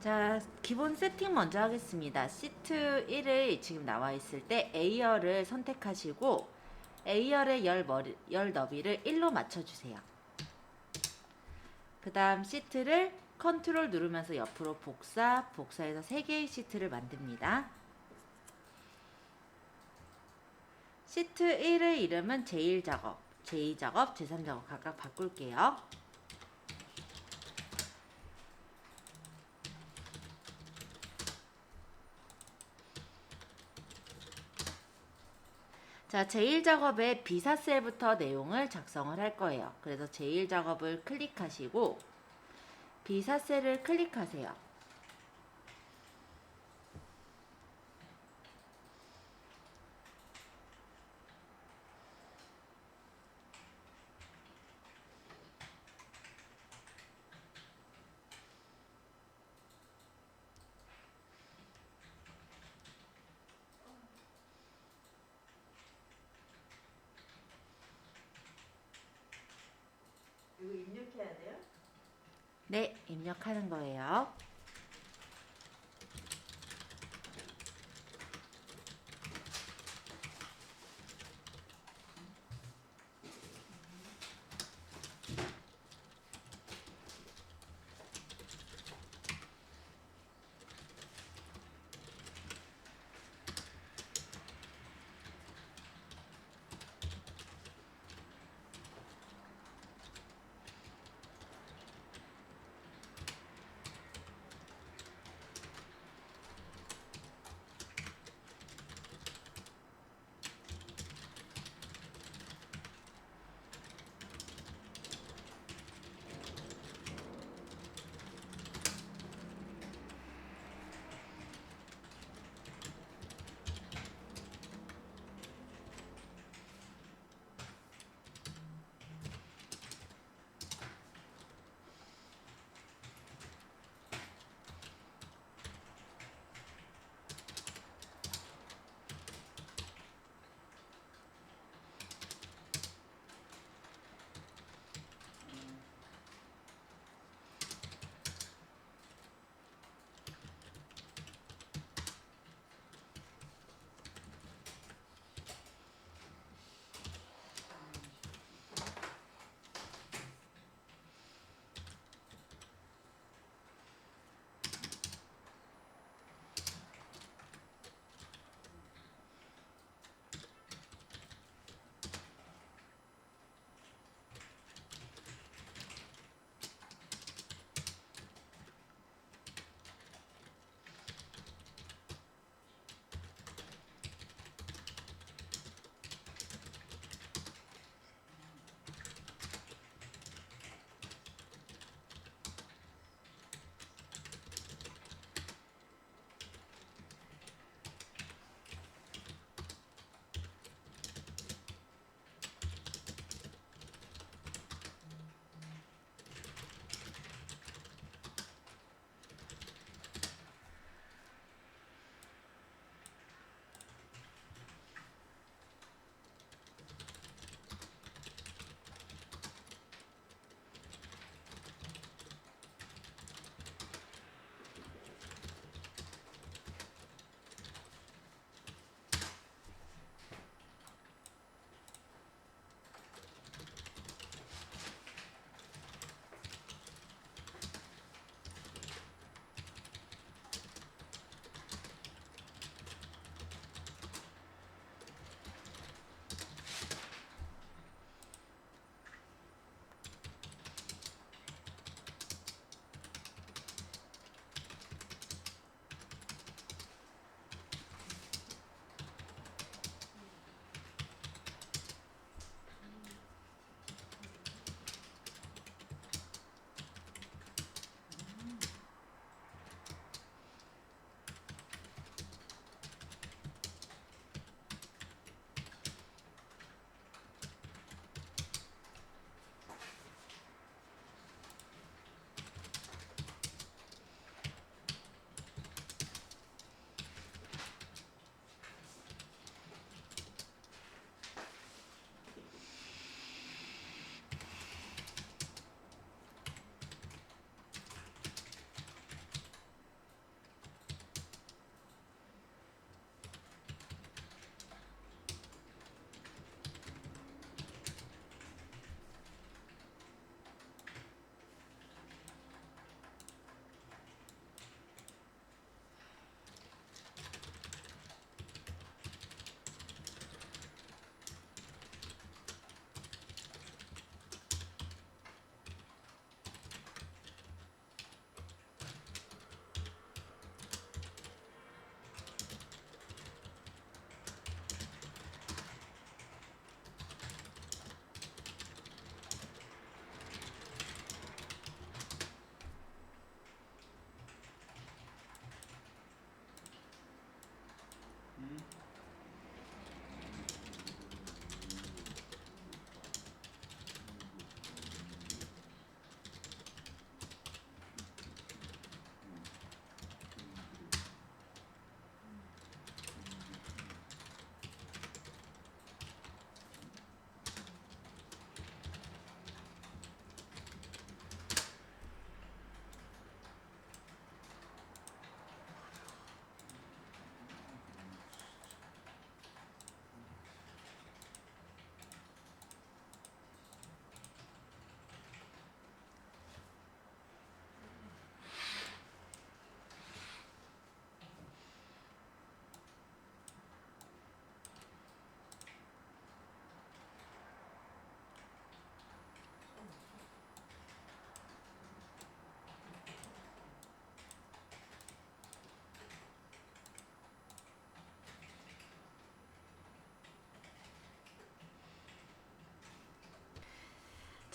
자, 기본 세팅 먼저 하겠습니다. 시트 1을 지금 나와 있을 때 A열을 선택하시고 A열의 열 너비를 1로 맞춰주세요. 그 다음 시트를 컨트롤 누르면서 옆으로 복사해서 3개의 시트를 만듭니다. 시트 1의 이름은 제1작업, 제2작업, 제3작업 각각 바꿀게요. 자, 제1작업의 비사셀부터 내용을 작성을 할 거예요. 그래서 제1작업을 클릭하시고 비사셀을 클릭하세요. 이거 입력해야 돼요? 네, 입력하는 거예요.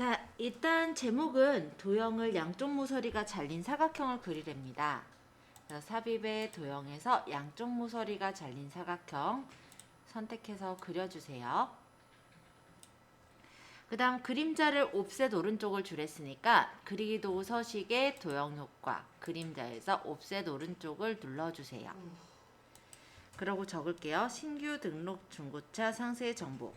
자, 일단 제목은 도형을 양쪽 모서리가 잘린 사각형을 그리랍니다. 그래서 삽입의 도형에서 양쪽 모서리가 잘린 사각형 선택해서 그려주세요. 그 다음 그림자를 옵셋 오른쪽을 주랬으니까 그리기 도구 서식의 도형 효과 그림자에서 옵셋 오른쪽을 눌러주세요. 그러고 적을게요. 신규 등록 중고차 상세 정보.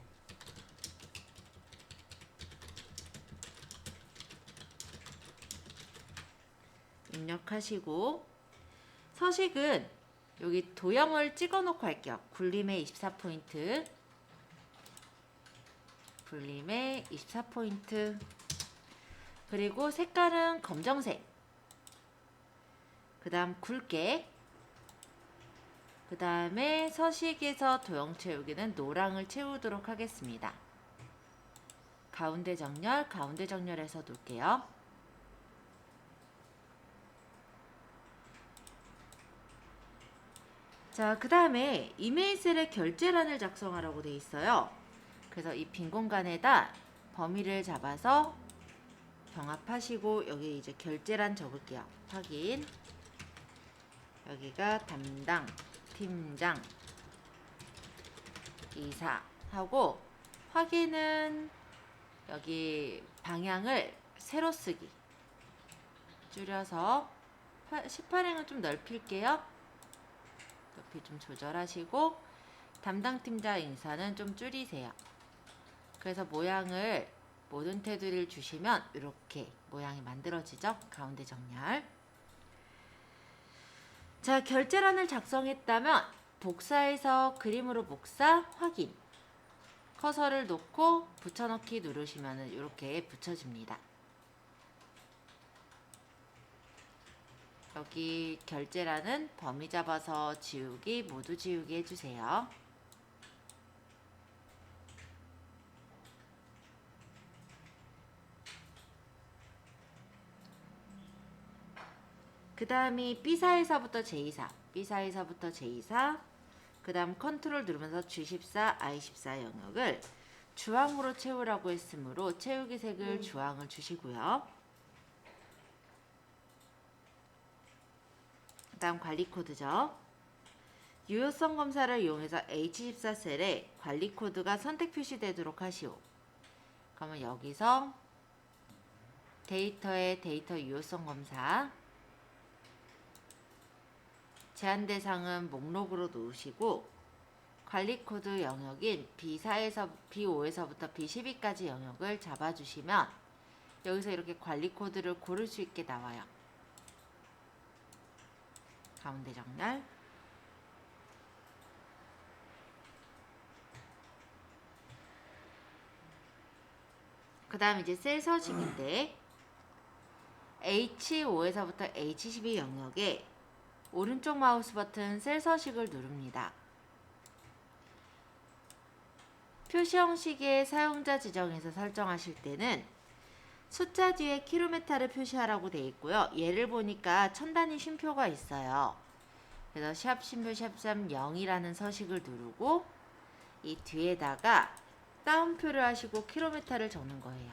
입력하시고 서식은 여기 도형을 찍어 놓고 할게요. 굴림의 24포인트 굴림의 24포인트 그리고 색깔은 검정색 그 다음 굵게 그 다음에 서식에서 도형 채우기는 노랑을 채우도록 하겠습니다. 가운데 정렬해서 놓을게요. 자, 그 다음에 이메일 셀에 결제란을 작성하라고 되어 있어요. 그래서 이 빈 공간에다 범위를 잡아서 병합하시고 여기 이제 결제란 적을게요. 확인. 여기가 담당, 팀장, 이사 하고 확인은 여기 방향을 세로 쓰기 줄여서 18행을 좀 넓힐게요. 높이 좀 조절하시고 담당 팀장 인사는 좀 줄이세요. 그래서 모양을 모든 테두리를 주시면 이렇게 모양이 만들어지죠. 가운데 정렬. 자, 결제란을 작성했다면 복사해서 그림으로 복사 확인. 커서를 놓고 붙여넣기 누르시면 이렇게 붙여집니다. 여기 결제란은 범위 잡아서 지우기, 모두 지우기 해주세요. 그 다음이 B사에서부터 J사, B사에서부터 J사, 그 다음 컨트롤 누르면서 G14, I14 영역을 주황으로 채우라고 했으므로 채우기 색을 주황을 주시고요. 그 다음 관리 코드죠. 유효성 검사를 이용해서 H14 셀에 관리 코드가 선택 표시되도록 하시오. 그러면 여기서 데이터의 데이터 유효성 검사 제한 대상은 목록으로 놓으시고 관리 코드 영역인 B5에서부터 B12까지 영역을 잡아주시면 여기서 이렇게 관리 코드를 고를 수 있게 나와요. 가운데 정렬. 그 다음 이제 셀 서식인데 H5에서부터 H12 영역에 오른쪽 마우스 버튼 셀 서식을 누릅니다. 표시 형식의 사용자 지정에서 설정하실 때는 숫자 뒤에 킬로미터를 표시하라고 되어 있고요. 예를 보니까 천 단위 쉼표가 있어요. 그래서 샵 쉼표 샵3 0이라는 서식을 누르고 이 뒤에다가 따옴표를 하시고 킬로미터를 적는 거예요.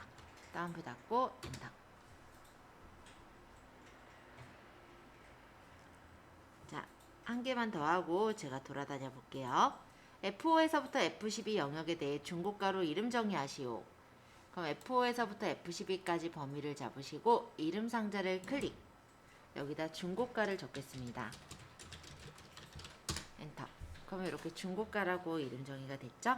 따옴표 닫고 엔터. 자, 한 개만 더 하고 제가 돌아다녀 볼게요. F5에서부터 F12 영역에 대해 중고가로 이름 정의하시오. 그럼 F5에서부터 F12까지 범위를 잡으시고 이름 상자를 클릭. 여기다 중고가를 적겠습니다. 엔터. 그러면 이렇게 중고가라고 이름 정의가 됐죠?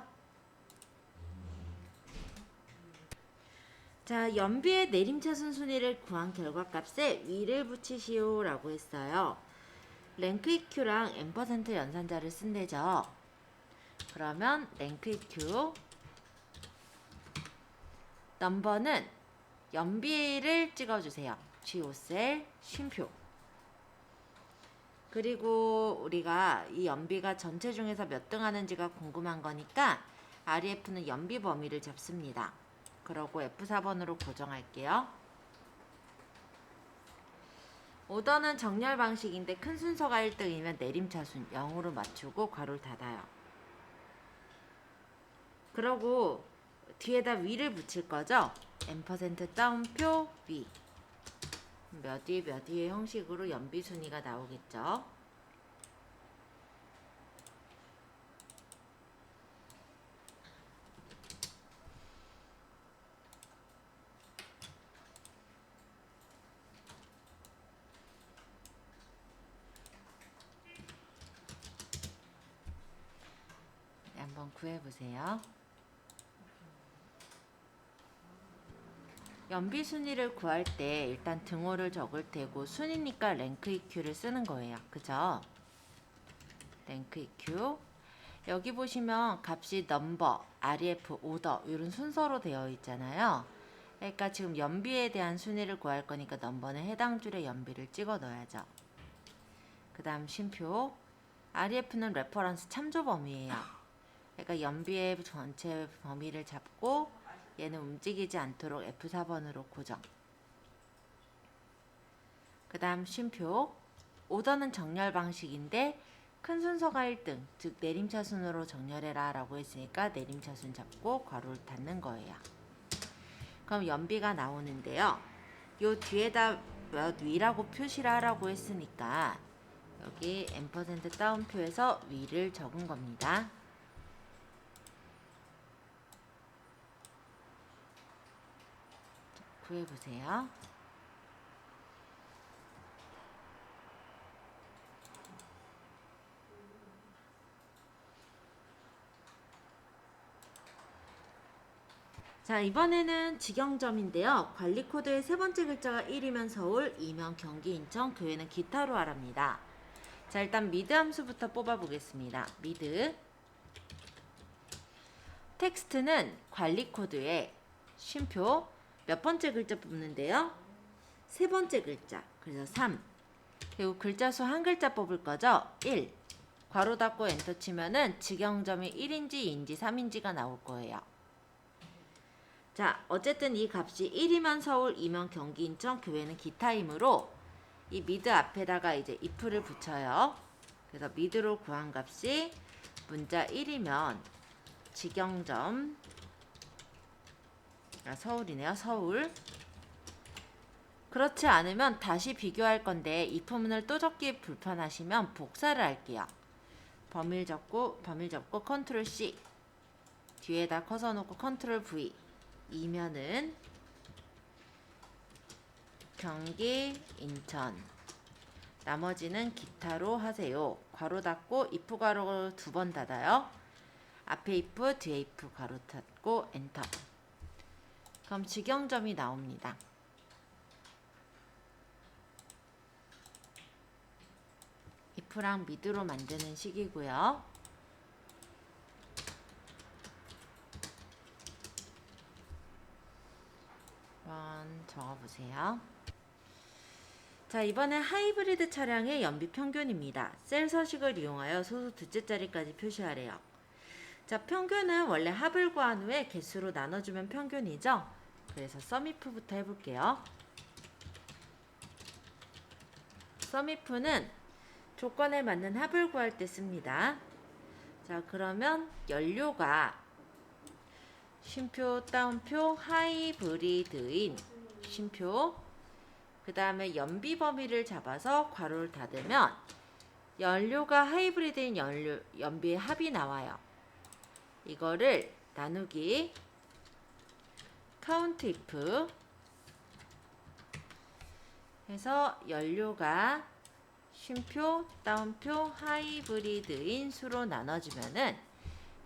자, 연비의 내림차순 순위를 구한 결과값에 위를 붙이시오 라고 했어요. 랭크 EQ랑 M% 연산자를 쓴대죠. 그러면 랭크 EQ 넘버는 연비를 찍어주세요. G5셀 쉼표. 그리고 우리가 이 연비가 전체 중에서 몇 등 하는지가 궁금한 거니까 REF는 연비 범위를 잡습니다. 그러고 F4번으로 고정할게요. 오더는 정렬 방식인데 큰 순서가 1등이면 내림차순 0으로 맞추고 괄호를 닫아요. 그러고 뒤에다 위를 붙일 거죠? M% 따옴표 위. 몇 위 몇 위의 형식으로 연비 순위가 나오겠죠? 네, 한번 구해보세요. 연비 순위를 구할 때 일단 등호를 적을 테고 순위니까 랭크 EQ를 쓰는 거예요. 그죠? 랭크 EQ. 여기 보시면 값이 넘버, REF, 오더 이런 순서로 되어 있잖아요. 그러니까 지금 연비에 대한 순위를 구할 거니까 넘버는 해당 줄에 연비를 찍어 넣어야죠. 그 다음 쉼표. REF는 레퍼런스 참조 범위예요. 그러니까 연비의 전체 범위를 잡고 얘는 움직이지 않도록 F4번으로 고정. 그 다음 쉼표. 오더는 정렬 방식인데 큰 순서가 1등, 즉 내림차순으로 정렬해라 라고 했으니까 내림차순 잡고 괄호를 닫는 거예요. 그럼 연비가 나오는데요. 요 뒤에다 몇 위라고 표시를 하라고 했으니까 여기 M% 따옴표에서 위를 적은 겁니다. 구해보세요. 자, 이번에는 직영점인데요. 관리 코드의 세 번째 글자가 1이면 서울, 2면 경기, 인천, 교회는 기타로 하랍니다. 자, 일단 미드 함수부터 뽑아보겠습니다. 미드. 텍스트는 관리 코드에 쉼표 몇 번째 글자 뽑는데요? 세 번째 글자. 그래서 3. 그리고 글자 수 한 글자 뽑을 거죠? 1. 괄호 닫고 엔터 치면은 직영점이 1인지 2인지 3인지가 나올 거예요. 자, 어쨌든 이 값이 1이면 서울, 2면 경기, 인천, 교회는 기타이므로 이 미드 앞에다가 이제 if를 붙여요. 그래서 미드로 구한 값이 문자 1이면 직영점 서울이네요. 서울. 그렇지 않으면 다시 비교할 건데 if문을 또 적기 불편하시면 복사를 할게요. 범위를 접고 컨트롤 C 뒤에다 커서 놓고 컨트롤 V 이면은 경기, 인천 나머지는 기타로 하세요. 괄호 닫고 if 괄호 2번 닫아요. 앞에 if 뒤에 if 괄호 닫고 엔터. 그럼 직영점이 나옵니다. if랑 미드로 만드는 식이고요. 한번 적어보세요. 자, 이번엔 하이브리드 차량의 연비 평균입니다. 셀 서식을 이용하여 소수 둘째 자리까지 표시하래요. 자, 평균은 원래 합을 구한 후에 개수로 나눠주면 평균이죠. 그래서 썸이프부터 해볼게요. 썸이프는 조건에 맞는 합을 구할 때 씁니다. 자, 그러면 연료가 쉼표 따옴표 하이브리드인 쉼표 그 다음에 연비 범위를 잡아서 괄호를 닫으면 연료가 하이브리드인 연비의 합이 나와요. 이거를 나누기 count if 해서 연료가 쉼표 따옴표 하이브리드인 수로 나눠주면은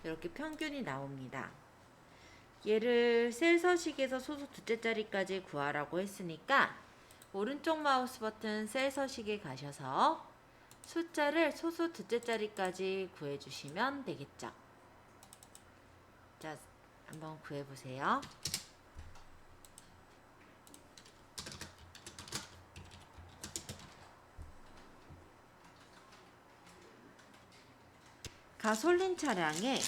이렇게 평균이 나옵니다. 얘를 셀 서식에서 소수 둘째 자리까지 구하라고 했으니까 오른쪽 마우스 버튼 셀 서식에 가셔서 숫자를 소수 둘째 자리까지 구해주시면 되겠죠. 자, 한번 구해보세요. 가솔린 차량의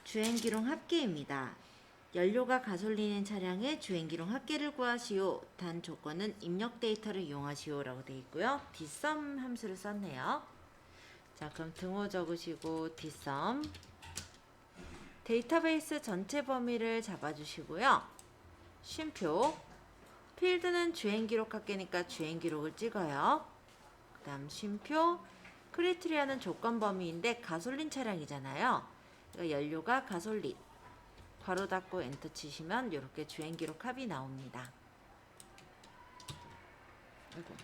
주행기록 합계입니다. 연료가 가솔린인 차량의 주행기록 합계를 구하시오. 단 조건은 입력 데이터를 이용하시오 라고 되어 있고요. dsum 함수를 썼네요. 자, 그럼 등호 적으시고 dsum 데이터베이스 전체 범위를 잡아주시고요. 쉼표. 필드는 주행 기록 합계니까 주행 기록을 찍어요. 그 다음 쉼표. 크리테리아는 조건 범위인데 가솔린 차량이잖아요. 그러니까 연료가 가솔린. 괄호 닫고 엔터 치시면 이렇게 주행 기록 합이 나옵니다. 아이고.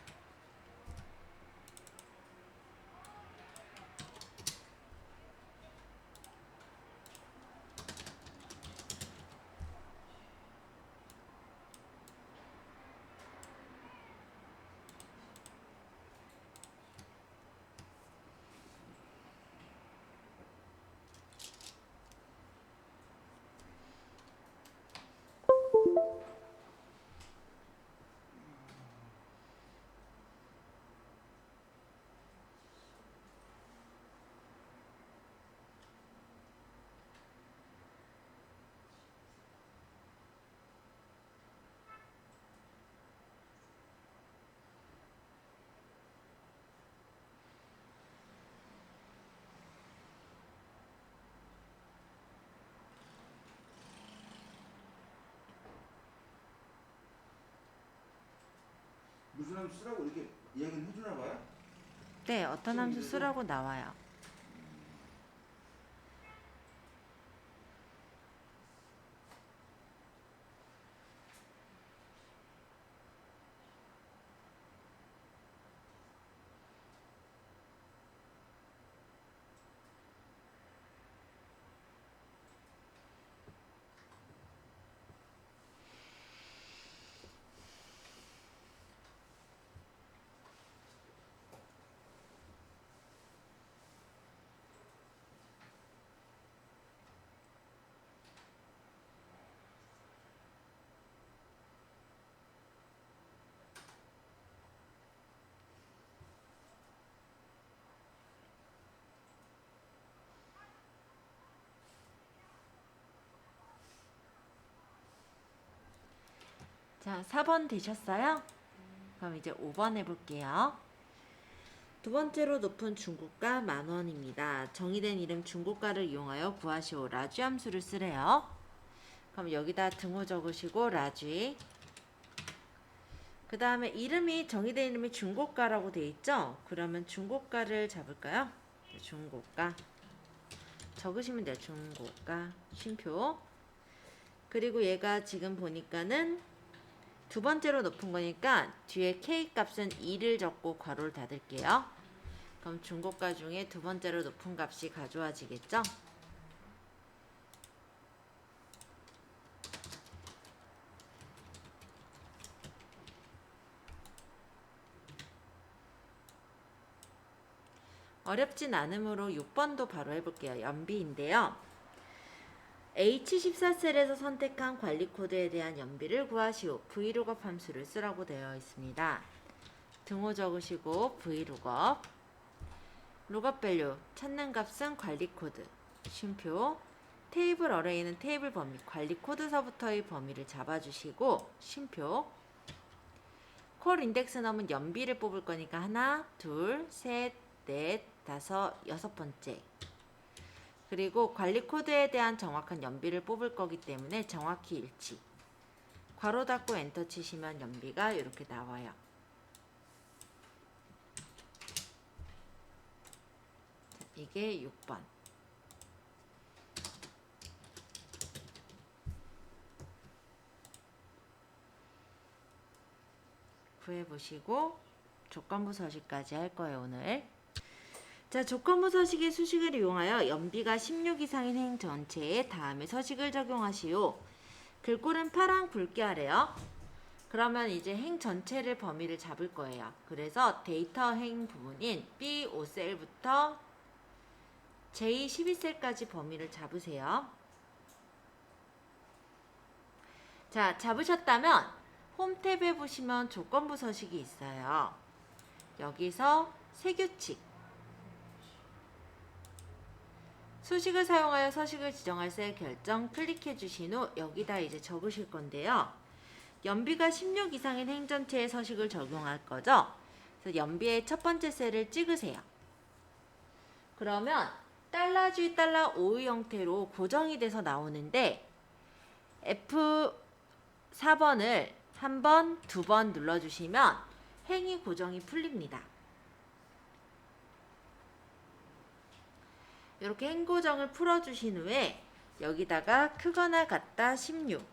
무슨 함수 쓰라고 이렇게 이야기는 해주나 봐요? 네, 어떤 함수 쓰라고 나와요. 자, 4번 되셨어요? 그럼 이제 5번 해볼게요. 두 번째로 높은 중고가 10,000원입니다. 정의된 이름 중고가를 이용하여 구하시오. 라지 함수를 쓰래요. 그럼 여기다 등호 적으시고 라지. 그 다음에 이름이 정의된 이름이 중고가라고 돼 있죠? 그러면 중고가를 잡을까요? 중고가 적으시면 돼요. 중고가 쉼표. 그리고 얘가 지금 보니까는 두 번째로 높은 거니까 뒤에 K 값은 2를 적고 괄호를 닫을게요. 그럼 중고가 중에 두 번째로 높은 값이 가져와지겠죠? 어렵진 않으므로 6번도 바로 해볼게요. 연비인데요. H14셀에서 선택한 관리 코드에 대한 연비를 구하시오. Vlookup 함수를 쓰라고 되어 있습니다. 등호 적으시고 Vlookup. 룩업 밸류 찾는 값은 관리 코드. 쉼표. 테이블 어레이는 테이블 범위, 관리 코드서부터의 범위를 잡아주시고 쉼표. 콜 인덱스 넘은 연비를 뽑을 거니까 하나, 둘, 셋, 넷, 다섯, 여섯 번째. 그리고 관리 코드에 대한 정확한 연비를 뽑을 거기 때문에 정확히 일치. 괄호 닫고 엔터 치시면 연비가 이렇게 나와요. 자, 이게 6번. 구해보시고 조건부 서식까지 할 거예요, 오늘. 자, 조건부 서식의 수식을 이용하여 연비가 16 이상인 행 전체에 다음에 서식을 적용하시오. 글꼴은 파랑 굵게 하래요. 그러면 이제 행 전체를 범위를 잡을 거예요. 그래서 데이터 행 부분인 B5셀부터 J12셀까지 범위를 잡으세요. 자, 잡으셨다면 홈 탭에 보시면 조건부 서식이 있어요. 여기서 세규칙. 수식을 사용하여 서식을 지정할 셀 결정 클릭해 주신 후 여기다 이제 적으실 건데요. 연비가 16 이상인 행 전체에 서식을 적용할 거죠. 그래서 연비의 첫 번째 셀을 찍으세요. 그러면 달러G 달러5 형태로 고정이 돼서 나오는데 F4번을 한 번, 두 번 눌러주시면 행이 고정이 풀립니다. 이렇게 행 고정을 풀어주신 후에 여기다가 크거나 같다 16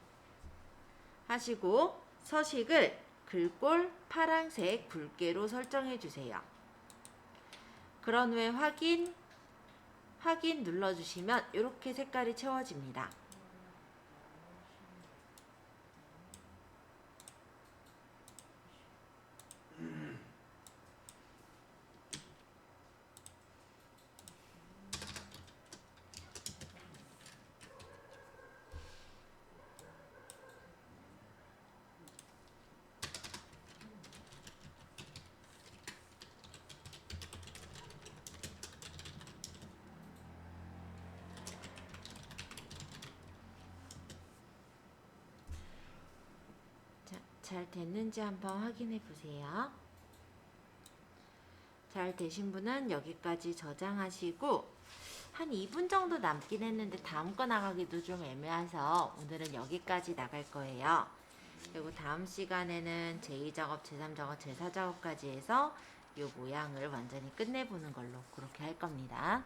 하시고 서식을 글꼴 파란색 굵게로 설정해 주세요. 그런 후에 확인 눌러주시면 이렇게 색깔이 채워집니다. 잘 됐는지 한번 확인해 보세요. 잘 되신 분은 여기까지 저장하시고 한 2분 정도 남긴 했는데 다음 거 나가기도 좀 애매해서 오늘은 여기까지 나갈 거예요. 그리고 다음 시간에는 제2작업, 제3작업, 제4작업까지 해서 이 모양을 완전히 끝내보는 걸로 그렇게 할 겁니다.